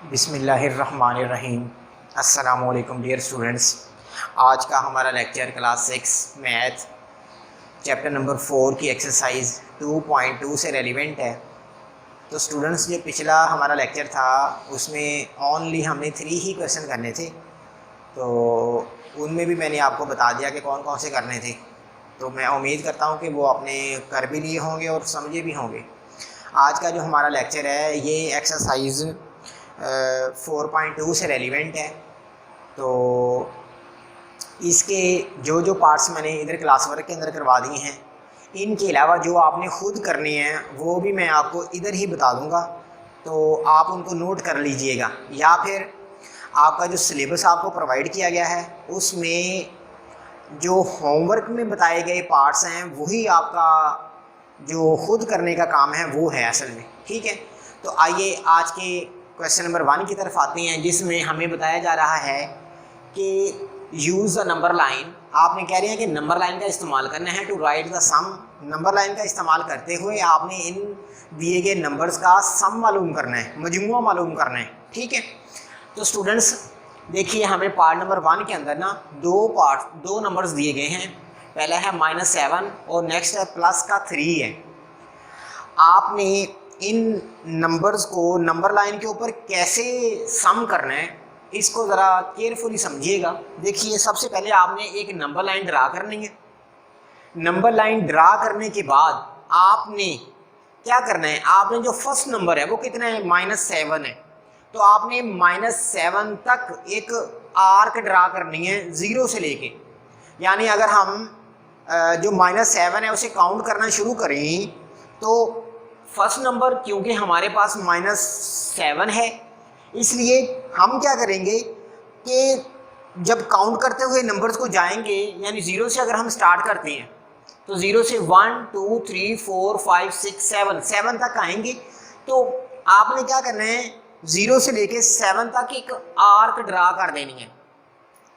बिस्मिल्लाहिर्रहमानिर्रहीम। अस्सलाम वालेकुम डियर स्टूडेंट्स। आज का हमारा lecture class 6 math chapter number 4 की एक्सरसाइज 2.2 से रेलिवेंट है। तो स्टूडेंट्स, जो पिछला हमारा लेक्चर था उसमें ओनली हमने 3 ही क्वेश्चन करने थे, तो उनमें भी मैंने आपको बता दिया कि कौन कौन से करने थे। तो मैं उम्मीद करता हूँ कि वो आपने कर भी लिए होंगे और समझे भी होंगे। आज का जो हमारा लेक्चर है ये एक्सरसाइज 4.2 से रेलिवेंट है। तो इसके जो जो पार्ट्स मैंने इधर क्लास वर्क के अंदर करवा दिए हैं, इनके अलावा जो आपने खुद करने हैं वो भी मैं आपको इधर ही बता दूंगा, तो आप उनको नोट कर लीजिएगा। या फिर आपका जो सिलेबस आपको प्रोवाइड किया गया है उसमें जो होमवर्क में बताए गए पार्ट्स हैं वही आपका जो खुद करने का काम है वो है असल में। ठीक है, तो आइए आज के क्वेश्चन नंबर 1 की तरफ आते हैं, जिसमें हमें बताया जा रहा है कि यूज़ द नंबर लाइन। आपने कह रहे हैं कि नंबर लाइन का इस्तेमाल करना है to write the sum. Number line का इस्तेमाल करते हुए आपने इन दिए गए नंबर्स का सम मालूम करना है, मजमुआ मालूम करना है। ठीक है, तो स्टूडेंट्स देखिए, हमें पार्ट नंबर 1 के अंदर ना दो नंबर्स दिए गए हैं। पहला है -7 और नेक्स्ट है प्लस का 3 है। आपने इन नंबर्स को नंबर लाइन के ऊपर कैसे सम करना है इसको ज़रा केयरफुली समझिएगा। देखिए, सबसे पहले आपने एक नंबर लाइन ड्रा करनी है। नंबर लाइन ड्रा करने के बाद आपने क्या करना है, आपने जो फर्स्ट नंबर है वो कितना है, -7 है। तो आपने -7 तक एक आर्क ड्रा करनी है 0 से लेके। यानी अगर हम जो -7 है उसे काउंट करना शुरू करें तो फर्स्ट नंबर, क्योंकि हमारे पास -7 है, इसलिए हम क्या करेंगे कि जब काउंट करते हुए नंबर्स को जाएंगे, यानी 0 से अगर हम स्टार्ट करते हैं तो 0 से 1 2 3 4 5 6 7 तक आएंगे। तो आपने क्या करना है, 0 से लेके 7 तक एक आर्क ड्रा कर देनी है।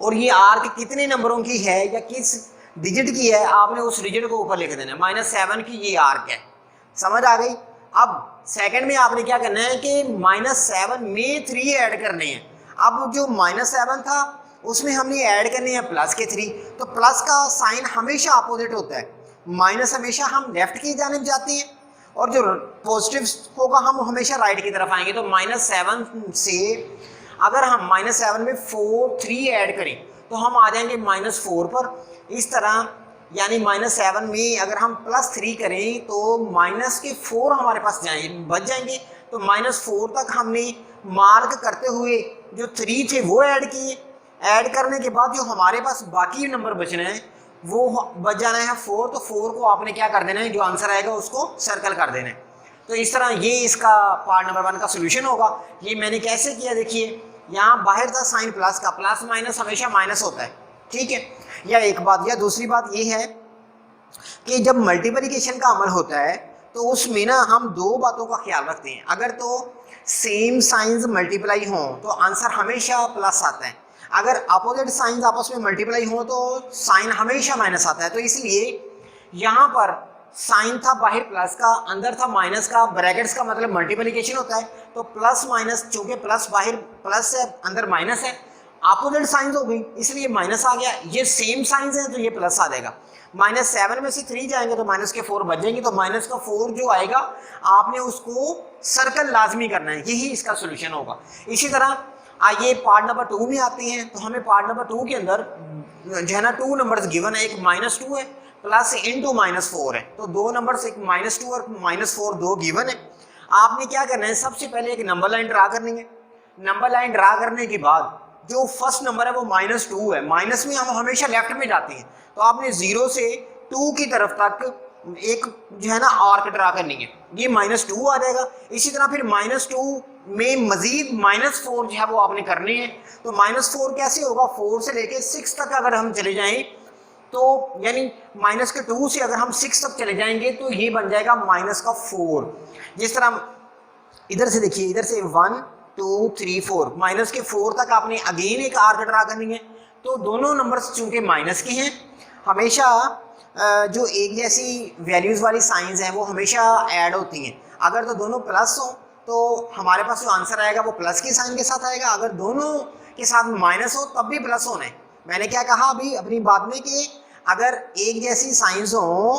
और ये आर्क कितने नंबरों की है या किस डिजिट की है, आपने उस डिजिट को ऊपर लिख देना है। -7 की ये आर्क है, समझ आ गई। अब सेकंड में आपने क्या करना है कि -7 में 3 ऐड करने हैं। अब जो -7 था उसमें हमने ऐड करने हैं प्लस के 3। तो प्लस का साइन हमेशा अपोजिट होता है, माइनस हमेशा हम लेफ्ट की जानिब जाते हैं और जो पॉजिटिव होगा हम हमेशा राइट की तरफ आएंगे। तो -7 से अगर हम -7 में 3 ऐड करें तो हम आ जाएंगे -4 पर। इस तरह यानी -7 में अगर हम +3 करें तो -4 हमारे पास बच जाएंगे। तो -4 तक हमने मार्क करते हुए जो 3 थे वो ऐड किए। ऐड करने के बाद जो हमारे पास बाकी नंबर बचना है वो बच जाना है 4। तो 4 को आपने क्या कर देना है, जो आंसर आएगा उसको सर्कल कर देना है। तो इस तरह ये इसका पार्ट नंबर 1 का सोल्यूशन होगा। ये मैंने कैसे किया, देखिए यहाँ बाहर था साइन प्लस का, प्लस माइनस हमेशा माइनस होता है। ठीक है, या एक बात। या दूसरी बात ये है कि जब मल्टीप्लिकेशन का अमल होता है तो उसमें ना हम 2 बातों का ख्याल रखते हैं। अगर तो सेम साइंस मल्टीप्लाई हों तो आंसर हमेशा प्लस आता है, अगर अपोजिट साइंस आपस में मल्टीप्लाई हों तो साइन हमेशा माइनस आता है। तो इसलिए यहाँ पर साइन था बाहर प्लस का, अंदर था माइनस का, ब्रैकेट्स का मतलब मल्टीप्लिकेशन होता है। तो प्लस माइनस, चूंकि प्लस बाहर प्लस है अंदर माइनस है, अपोजिट साइंस हो गई इसलिए माइनस आ गया। ये सेम साइंस है तो ये प्लस आ जाएगा। -7 में से 3 जाएंगे तो -4 बच जाएंगे। तो -4 जो आएगा आपने उसको सर्कल लाजमी करना है, यही इसका सोल्यूशन होगा। इसी तरह आइए पार्ट नंबर 2 में आते हैं। तो हमें पार्ट नंबर 2 के अंदर जो है ना 2 नंबर्स गिवन है, एक -2 है प्लस इंटू -4 है। तो 2 नंबर्स, एक -2 और -4 दो गिवन है। आपने क्या करना है, सबसे पहले एक नंबर लाइन ड्रा करनी है। नंबर लाइन ड्रा करने के बाद जो फर्स्ट नंबर है वो -2 है, माइनस में हम हमेशा लेफ्ट में जाते हैं। तो आपने 0 से 2 की तरफ तक एक जो है ना आर्क ड्रा करनी है, ये -2 आ जाएगा। इसी तरह फिर -2 में मजीद -4 जो है वो आपने करनी है। तो -4 कैसे होगा, 4 से लेके 6 तक अगर हम चले जाएं तो यानी -2 से अगर हम 6 तक चले जाएंगे तो ये बन जाएगा -4। जिस तरह इधर से देखिए, इधर से 1 2 3 4 -4 तक आपने अगेन एक आर्क ड्रा करनी है। तो दोनों नंबर्स चूंकि माइनस के हैं, हमेशा जो एक जैसी वैल्यूज वाली साइंस हैं वो हमेशा ऐड होती हैं। अगर तो दोनों प्लस हो तो हमारे पास जो आंसर आएगा वो प्लस के साइन के साथ आएगा। अगर दोनों के साथ माइनस हो तब भी प्लस होना है। मैंने क्या कहा अभी अपनी बात में कि अगर एक जैसी साइंस हो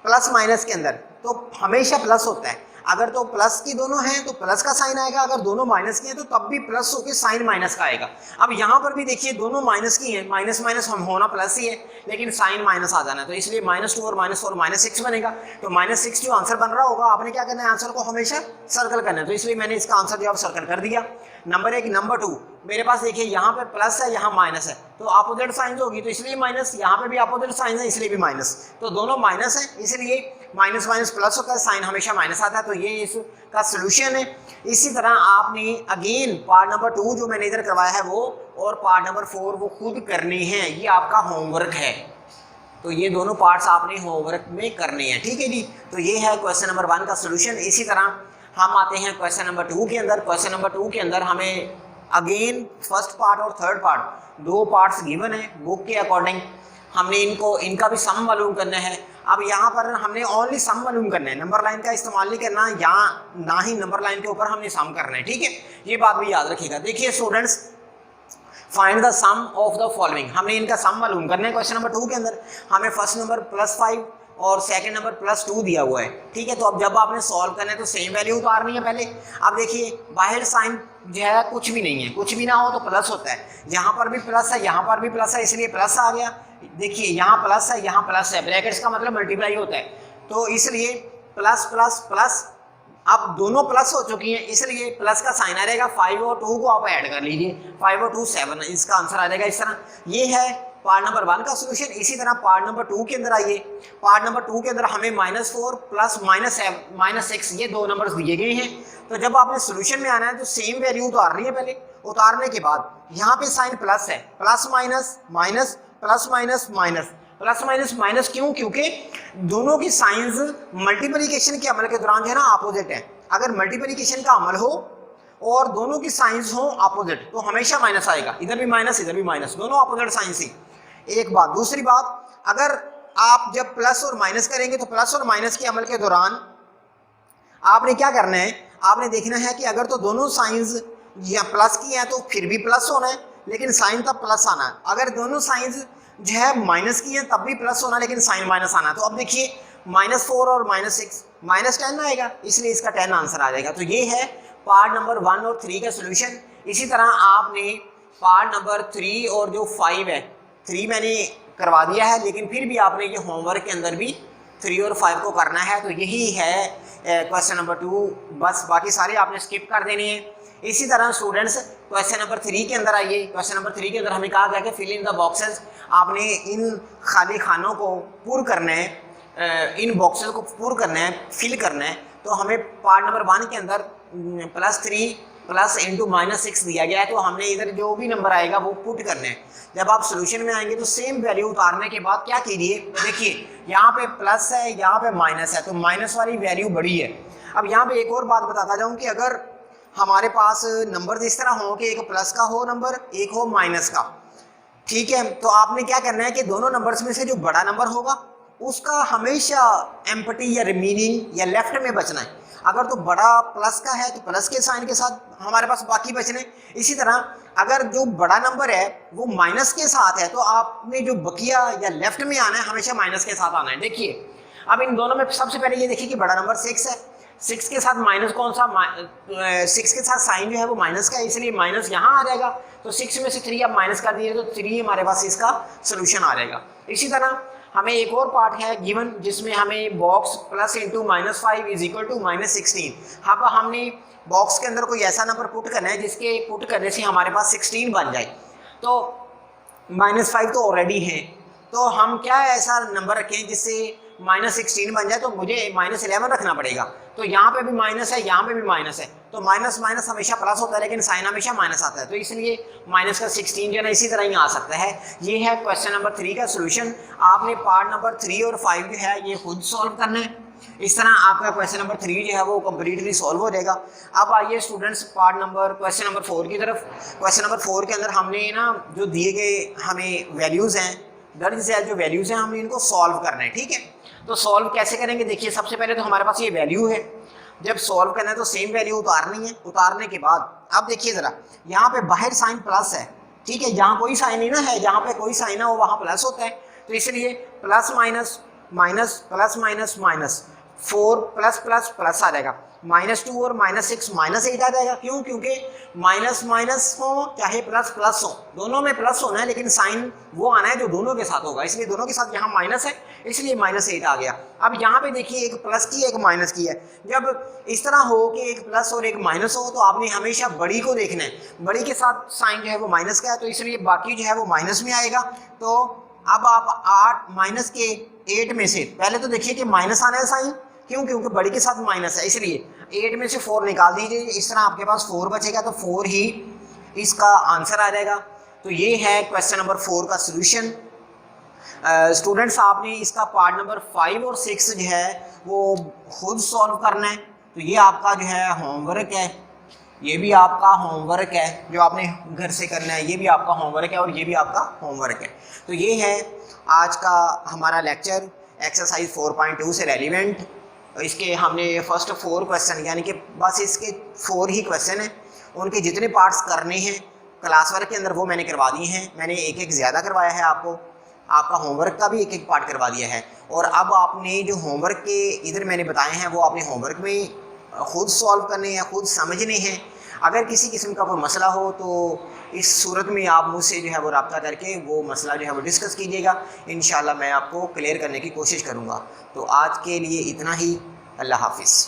प्लस माइनस के अंदर तो हमेशा प्लस होता है। अगर तो प्लस की दोनों हैं तो प्लस का साइन आएगा, अगर दोनों माइनस की हैं तो तब भी प्लस होकर साइन माइनस का आएगा। अब यहाँ पर भी देखिए दोनों माइनस की हैं, माइनस माइनस हम होना प्लस ही है, लेकिन साइन माइनस आ जाना है, तो इसलिए -2 और -4 -6 बनेगा। तो -6 जो आंसर बन रहा होगा, आपने क्या करना है, आंसर को हमेशा सर्कल करना है, तो इसलिए मैंने इसका आंसर जवाब सर्कल कर दिया। नंबर 1। नंबर 2, मेरे पास देखिए यहाँ पे प्लस है, यहाँ माइनस है, तो अपोजिट साइन होगी तो इसलिए माइनस, यहाँ पे भी अपोजिट साइन है इसलिए भी माइनस, तो दोनों माइनस है इसलिए माइनस माइनस प्लस होता है, साइन हमेशा माइनस आता है, तो ये इसका सोल्यूशन है। इसी तरह आपने अगेन पार्ट नंबर 2 जो मैंने इधर करवाया है वो, और पार्ट नंबर 4 वो खुद करनी है, ये आपका होमवर्क है। तो ये दोनों पार्ट्स आपने होमवर्क में करने हैं, ठीक है जी। तो ये है क्वेश्चन नंबर 1 का सोल्यूशन। इसी तरह हम आते हैं क्वेश्चन नंबर 2 के अंदर। क्वेश्चन नंबर 2 के अंदर हमें अगेन फर्स्ट पार्ट और थर्ड पार्ट 2 पार्ट्स गिवन है बुक के अकॉर्डिंग, हमने इनका भी सम मालूम करना है। अब यहाँ पर हमने ओनली सम मालूम करना है, नंबर लाइन का इस्तेमाल नहीं करना, यहाँ ना ही नंबर लाइन के ऊपर हमने सम करना है, ठीक है, ये बात भी याद रखिएगा। देखिए students, find the sum of the following, हमने इनका सम मालूम करना है। क्वेश्चन नंबर 2 के अंदर हमें फर्स्ट नंबर +5 और सेकंड नंबर +2 दिया हुआ है, ठीक है। तो अब जब आपने सॉल्व करना है तो सेम वैल्यू उतारनी है पहले। अब देखिए बाहर साइन जो है कुछ भी नहीं है, कुछ भी ना हो तो प्लस होता है, यहाँ पर भी प्लस है, यहाँ पर भी प्लस है, इसलिए प्लस आ गया। देखिए यहाँ प्लस है, यहाँ प्लस है, ब्रैकेट्स का मतलब मल्टीप्लाई होता है, तो इसलिए प्लस प्लस प्लस, अब दोनों प्लस हो चुकी हैं इसलिए प्लस का साइन आ जाएगा। 5 और 2 को आप ऐड कर लीजिए, 5 और 2 7, इसका आंसर आ जाएगा इस तरह। ये है पार्ट नंबर 1 का सोल्यूशन। इसी तरह पार्ट नंबर 2 के अंदर आइए। पार्ट नंबर 2 के अंदर हमें -4 प्लस -6 ये 2 नंबर्स दिए गए हैं। तो जब आपने सोल्यूशन में आना है तो सेम वैल्यू उतारनी है पहले, उतारने के बाद यहाँ पे साइन प्लस है, plus minus minus plus minus minus plus minus minus, क्यों? क्योंकि दोनों की साइंस मल्टीप्लिकेशन के अमल के दौरान जो है ना अपोजिट है। अगर मल्टीप्लिकेशन का अमल हो और दोनों की साइंस हो अपोजिट तो हमेशा माइनस आएगा, इधर भी माइनस इधर भी माइनस, दोनों अपोजिट साइंस ही। एक बात। दूसरी बात, अगर आप जब प्लस और माइनस करेंगे तो प्लस और माइनस के अमल के दौरान आपने क्या करना है, आपने देखना है कि अगर तो दोनों साइंस या प्लस की हैं तो फिर भी प्लस होना है, लेकिन साइन तब प्लस आना है। अगर दोनों साइंस जो है माइनस की हैं तब भी प्लस होना, लेकिन साइन माइनस आना है। तो अब देखिए -4 और -6 -10 आएगा, इसलिए इसका 10 आंसर आ जाएगा। तो ये है पार्ट नंबर 1 और 3 का सोल्यूशन। इसी तरह आपने पार्ट नंबर 3 और जो 5 है, 3 मैंने करवा दिया है, लेकिन फिर भी आपने ये होमवर्क के अंदर भी 3 और 5 को करना है। तो यही है क्वेश्चन नंबर 2, बस बाकी सारे आपने स्किप कर देने हैं। इसी तरह स्टूडेंट्स क्वेश्चन नंबर 3 के अंदर आइए। क्वेश्चन नंबर 3 के अंदर हमें कहा गया कि फिल इन द बॉक्सेस, आपने इन खाली खानों को पूर्ण करना है, इन बॉक्सेस को पूर्ण करना है, फिल करना है। तो हमें पार्ट नंबर 1 के अंदर +3 प्लस इंटू -6 दिया गया है, तो हमने इधर जो भी नंबर आएगा वो पुट करना है। जब आप सोल्यूशन में आएंगे तो सेम वैल्यू उतारने के बाद क्या कीजिए, देखिए यहाँ पे प्लस है, यहाँ पे माइनस है, तो माइनस वाली वैल्यू बड़ी है। अब यहाँ पे एक और बात बताता जाऊँ कि अगर हमारे पास नंबर इस तरह हो कि एक प्लस का हो नंबर, एक हो माइनस का, ठीक है, तो आपने क्या करना है कि दोनों नंबर्स में से जो बड़ा नंबर होगा उसका हमेशा एम्प्टी या रिमेनिंग या लेफ्ट में बचना है। अगर तो बड़ा प्लस का है तो प्लस के साइन के साथ हमारे पास बाकी बचने। इसी तरह अगर जो बड़ा नंबर है वो माइनस के साथ है तो आपने जो बकिया या लेफ्ट में आना है हमेशा माइनस के साथ आना है। देखिए अब इन दोनों में सबसे पहले ये देखिए कि बड़ा नंबर 6 है, 6 के साथ माइनस कौन सा, 6 के साथ साइन जो है वो माइनस का है, इसलिए माइनस यहाँ आ जाएगा। तो 6 में से 3 आप माइनस कर दिए तो 3 हमारे पास इसका सोल्यूशन आ जाएगा। इसी तरह हमें एक और पार्ट है गिवन जिसमें हमें box plus into -5 is equal to -16। अब हमने बॉक्स के अंदर कोई ऐसा नंबर पुट करना है जिसके पुट करने से हमारे पास 16 बन जाए। तो -5 तो ऑलरेडी है, तो हम क्या ऐसा नंबर रखें जिससे -16 बन जाए, तो मुझे -11 रखना पड़ेगा। तो यहाँ पे भी माइनस है, यहाँ पे भी माइनस है, तो माइनस माइनस हमेशा प्लस होता है लेकिन साइन हमेशा माइनस आता है, तो इसलिए माइनस का 16 जो है ना इसी तरह ही आ सकता है। ये है क्वेश्चन नंबर 3 का सोल्यूशन। आपने पार्ट नंबर 3 और 5 जो है ये खुद सॉल्व करना है। इस तरह आपका क्वेश्चन नंबर 3 जो है वो कम्प्लीटली सॉल्व हो जाएगा। अब आइए स्टूडेंट्स क्वेश्चन नंबर 4 की तरफ। क्वेश्चन नंबर 4 के अंदर हमने ना जो दिए गए हमें वैल्यूज़ हैं, दर्ज से जो वैल्यूज़ हैं हमने इनको सॉल्व करना है, ठीक है। तो सॉल्व कैसे करेंगे, देखिए सबसे पहले तो हमारे पास ये वैल्यू है, जब सॉल्व करना है तो सेम वैल्यू उतारनी है। उतारने के बाद अब देखिए ज़रा, यहाँ पे बाहर साइन प्लस है, ठीक है, जहाँ कोई साइन ही ना है, जहाँ पे कोई साइन है वो वहाँ प्लस होता है, तो इसलिए plus minus minus plus minus minus 4 plus plus plus आ जाएगा, -2 और -6 -8 आ जाएगा। क्यों? क्योंकि माइनस माइनस हो चाहे प्लस प्लस हो, दोनों में प्लस होना है, लेकिन साइन वो आना है जो दोनों के साथ होगा, इसलिए दोनों के साथ यहाँ माइनस है, इसलिए -8 आ गया। अब यहाँ पे देखिए एक प्लस की एक माइनस की है। जब इस तरह हो कि एक प्लस और एक माइनस हो तो आपने हमेशा बड़ी को देखना है, बड़ी के साथ साइन जो है वो माइनस का है, तो इसलिए बाकी जो है वो माइनस में आएगा। तो अब आप 8 माइनस के 8 में से पहले तो देखिए कि माइनस आना है साइन, क्यों? क्योंकि बड़ी के साथ माइनस है, इसलिए 8 में से 4 निकाल दीजिए, इस तरह आपके पास 4 बचेगा, तो 4 ही इसका आंसर आ जाएगा। तो ये है क्वेश्चन नंबर 4 का सोल्यूशन। स्टूडेंट्स, आपने इसका पार्ट नंबर 5 और 6 जो है वो खुद सॉल्व करना है। तो ये आपका जो है होमवर्क है, ये भी आपका होमवर्क है जो आपने घर से करना है, ये भी आपका होमवर्क है और ये भी आपका होमवर्क है। तो ये है आज का हमारा लेक्चर एक्सरसाइज 4.2 से रेलिवेंट। इसके हमने फर्स्ट 4 क्वेश्चन, यानी कि बस इसके 4 ही क्वेश्चन हैं, उनके जितने पार्ट्स करने हैं क्लास वर्क के अंदर वो मैंने करवा दिए हैं। मैंने एक ज़्यादा करवाया है आपको, आपका होमवर्क का भी एक पार्ट करवा दिया है। और अब आपने जो होमवर्क के इधर मैंने बताए हैं वो आपने होमवर्क में खुद सॉल्व करने हैं, खुद समझने हैं। अगर किसी किस्म का कोई मसला हो तो इस सूरत में आप मुझसे जो है वो रब्ता करके वो मसला जो है वो डिस्कस कीजिएगा, इंशाल्लाह मैं आपको क्लियर करने की कोशिश करूँगा। तो आज के लिए इतना ही, अल्लाह हाफिज़।